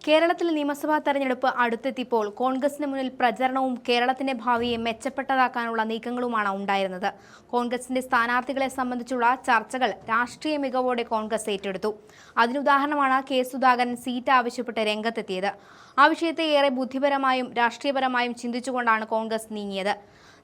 കേരളത്തിൽ നിയമസഭാ തെരഞ്ഞെടുപ്പ് അടുത്തെത്തിയപ്പോൾ കോൺഗ്രസിന് മുന്നിൽ പ്രചരണവും കേരളത്തിന്റെ ഭാവിയെ മെച്ചപ്പെട്ടതാക്കാനുള്ള നീക്കങ്ങളുമാണ് ഉണ്ടായിരുന്നത്. കോൺഗ്രസിന്റെ സ്ഥാനാർത്ഥികളെ സംബന്ധിച്ചുള്ള ചർച്ചകൾ രാഷ്ട്രീയ മികവോടെ കോൺഗ്രസ് ഏറ്റെടുത്തു. അതിനുദാഹരണമാണ് കെ സുധാകരൻ സീറ്റ് ആവശ്യപ്പെട്ട് രംഗത്തെത്തിയത്. ആ വിഷയത്തെ ഏറെ ബുദ്ധിപരമായും രാഷ്ട്രീയപരമായും ചിന്തിച്ചുകൊണ്ടാണ് കോൺഗ്രസ് നീങ്ങിയത്.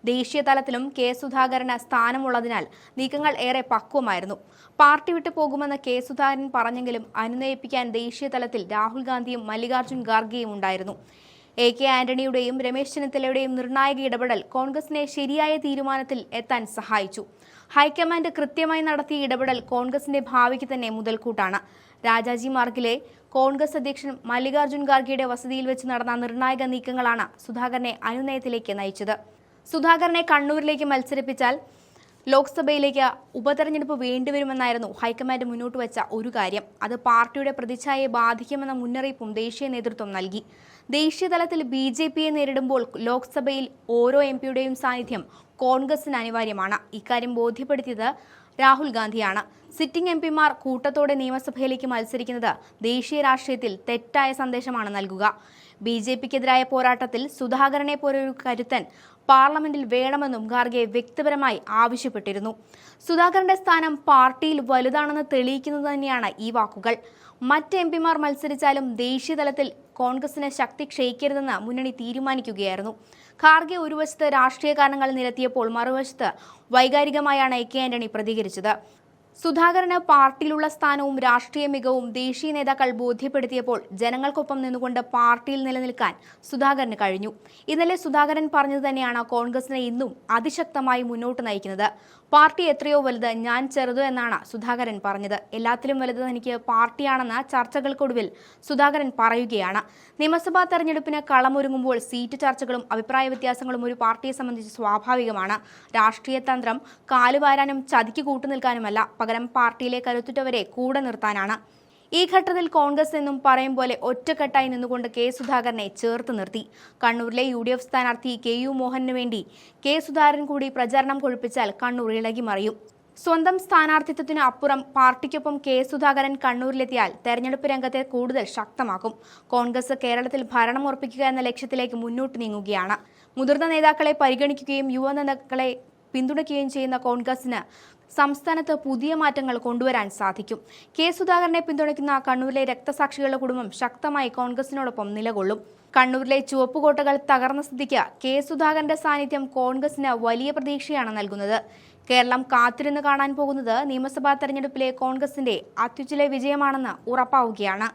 ദേശീയ തലത്തിലും കെ സുധാകരന് സ്ഥാനമുള്ളതിനാൽ നീക്കങ്ങൾ ഏറെ പക്വമായിരുന്നു. പാർട്ടി വിട്ടു പോകുമെന്ന് കെ സുധാകരൻ പറഞ്ഞെങ്കിലും അനുനയിപ്പിക്കാൻ ദേശീയ തലത്തിൽ രാഹുൽ ഗാന്ധിയും മല്ലികാർജ്ജുൻ ഖാർഗെയും ഉണ്ടായിരുന്നു. എ.കെ. ആന്റണിയുടെയും രമേശ് ചെന്നിത്തലയുടെയും നിർണായക ഇടപെടൽ കോൺഗ്രസിനെ ശരിയായ തീരുമാനത്തിൽ എത്താൻ സഹായിച്ചു. ഹൈക്കമാൻഡ് കൃത്യമായി നടത്തിയ ഇടപെടൽ കോൺഗ്രസിന്റെ ഭാവിക്ക് തന്നെ മുതൽക്കൂട്ടാണ്. രാജാജി മാർഗിലെ കോൺഗ്രസ് അധ്യക്ഷൻ മല്ലികാർജ്ജുൻ ഖാർഗെയുടെ വസതിയിൽ വെച്ച് നടന്ന നിർണായക നീക്കങ്ങളാണ് സുധാകരനെ അനുനയത്തിലേക്ക് നയിച്ചത്. സുധാകരനെ കണ്ണൂരിലേക്ക് മത്സരിപ്പിച്ചാൽ ലോക്സഭയിലേക്ക് ഉപതെരഞ്ഞെടുപ്പ് വേണ്ടിവരുമെന്നായിരുന്നു ഹൈക്കമാൻഡ് മുന്നോട്ട് വെച്ച ഒരു കാര്യം. അത് പാർട്ടിയുടെ പ്രതിച്ഛായയെ ബാധിക്കുമെന്ന മുന്നറിയിപ്പും ദേശീയ നേതൃത്വം നൽകി. ദേശീയ തലത്തിൽ BJPയെ നേരിടുമ്പോൾ ലോക്സഭയിൽ ഓരോ MP-യുടെയും സാന്നിധ്യം കോൺഗ്രസിന് അനിവാര്യമാണ്. ഇക്കാര്യം ബോധ്യപ്പെടുത്തിയത് രാഹുൽ ഗാന്ധിയാണ്. സിറ്റിംഗ് MP-മാർ കൂട്ടത്തോടെ നിയമസഭയിലേക്ക് മത്സരിക്കുന്നത് ദേശീയ രാഷ്ട്രീയത്തിൽ തെറ്റായ സന്ദേശമാണ് നൽകുക. BJPക്കെതിരായ പോരാട്ടത്തിൽ സുധാകരനെ പോലൊരു കരുത്തൻ പാർലമെന്റിൽ വേണമെന്നും ഖാർഗെ വ്യക്തിപരമായി ആവശ്യപ്പെട്ടിരുന്നു. സുധാകരന്റെ സ്ഥാനം പാർട്ടിയിൽ വലുതാണെന്ന് തെളിയിക്കുന്നത് തന്നെയാണ് ഈ വാക്കുകൾ. മറ്റ് MP-മാർ മത്സരിച്ചാലും ദേശീയ തലത്തിൽ കോൺഗ്രസിന് ശക്തി ക്ഷയിക്കരുതെന്ന് മുന്നണി തീരുമാനിക്കുകയായിരുന്നു. ഖാർഗെ ഒരു വശത്ത് രാഷ്ട്രീയ കാരണങ്ങൾ നിരത്തിയപ്പോൾ മറുവശത്ത് വൈകാരികമായാണ് A.K. ആന്റണി പ്രതികരിച്ചത്. സുധാകരന് പാർട്ടിയിലുള്ള സ്ഥാനവും രാഷ്ട്രീയ മികവും ദേശീയ നേതാക്കൾ ബോധ്യപ്പെടുത്തിയപ്പോൾ ജനങ്ങൾക്കൊപ്പം നിന്നുകൊണ്ട് പാർട്ടിയിൽ നിലനിൽക്കാൻ സുധാകരന് കഴിഞ്ഞു. ഇന്നലെ സുധാകരൻ പറഞ്ഞത് തന്നെയാണ് കോൺഗ്രസിനെ ഇന്നും അതിശക്തമായി മുന്നോട്ട് നയിക്കുന്നത്. പാർട്ടി എത്രയോ വലുത്, ഞാൻ ചെറുത് എന്നാണ് സുധാകരൻ പറഞ്ഞത്. എല്ലാത്തിലും വലുത് തനിക്ക് പാർട്ടിയാണെന്ന് ചർച്ചകൾക്കൊടുവിൽ സുധാകരൻ പറയുകയാണ്. നിയമസഭാ തെരഞ്ഞെടുപ്പിന് കളമൊരുങ്ങുമ്പോൾ സീറ്റ് ചർച്ചകളും അഭിപ്രായ വ്യത്യാസങ്ങളും ഒരു പാർട്ടിയെ സംബന്ധിച്ച് സ്വാഭാവികമാണ്. രാഷ്ട്രീയ തന്ത്രം കാലുവാരാനും ചതിക്ക് കൂട്ടുനിൽക്കാനുമല്ല, പകരം പാർട്ടിയിലെ കരുത്തുറ്റവരെ കൂടെ നിർത്താനാണ്. ഈ ഘട്ടത്തിൽ കോൺഗ്രസ് എന്നും പറയും പോലെ ഒറ്റക്കെട്ടായി നിന്നുകൊണ്ട് കെ സുധാകരനെ ചേർത്ത് നിർത്തി. കണ്ണൂരിലെ UDF സ്ഥാനാർത്ഥി KU മോഹനു വേണ്ടി കെ സുധാകരൻ കൂടി പ്രചാരണം കൊഴുപ്പിച്ചാൽ കണ്ണൂർ ഇളകി മറിയും. സ്വന്തം സ്ഥാനാർത്ഥിത്വത്തിന് അപ്പുറം പാർട്ടിക്കൊപ്പം കെ സുധാകരൻ കണ്ണൂരിലെത്തിയാൽ തെരഞ്ഞെടുപ്പ് രംഗത്തെ കൂടുതൽ ശക്തമാക്കും. കോൺഗ്രസ് കേരളത്തിൽ ഭരണം ഉറപ്പിക്കുക എന്ന ലക്ഷ്യത്തിലേക്ക് മുന്നോട്ട് നീങ്ങുകയാണ്. മുതിർന്ന നേതാക്കളെ പരിഗണിക്കുകയും യുവ നേതാക്കളെ പിന്തുണയ്ക്കുകയും ചെയ്യുന്ന കോൺഗ്രസിന് സംസ്ഥാനത്ത് പുതിയ മാറ്റങ്ങൾ കൊണ്ടുവരാൻ സാധിക്കും. കെ സുധാകരനെ പിന്തുണയ്ക്കുന്ന കണ്ണൂരിലെ രക്തസാക്ഷികളുടെ കുടുംബം ശക്തമായി കോൺഗ്രസിനോടൊപ്പം നിലകൊള്ളും. കണ്ണൂരിലെ ചുവപ്പുകോട്ടകൾ തകർന്ന സ്ഥിതിക്ക് കെ സുധാകരന്റെ സാന്നിധ്യം കോൺഗ്രസിന് വലിയ പ്രതീക്ഷയാണ് നൽകുന്നത്. കേരളം കാത്തിരുന്ന് കാണാൻ പോകുന്നത് നിയമസഭാ തെരഞ്ഞെടുപ്പിലെ കോൺഗ്രസിന്റെ അത്യുജ്വല വിജയമാണെന്ന് ഉറപ്പാവുകയാണ്.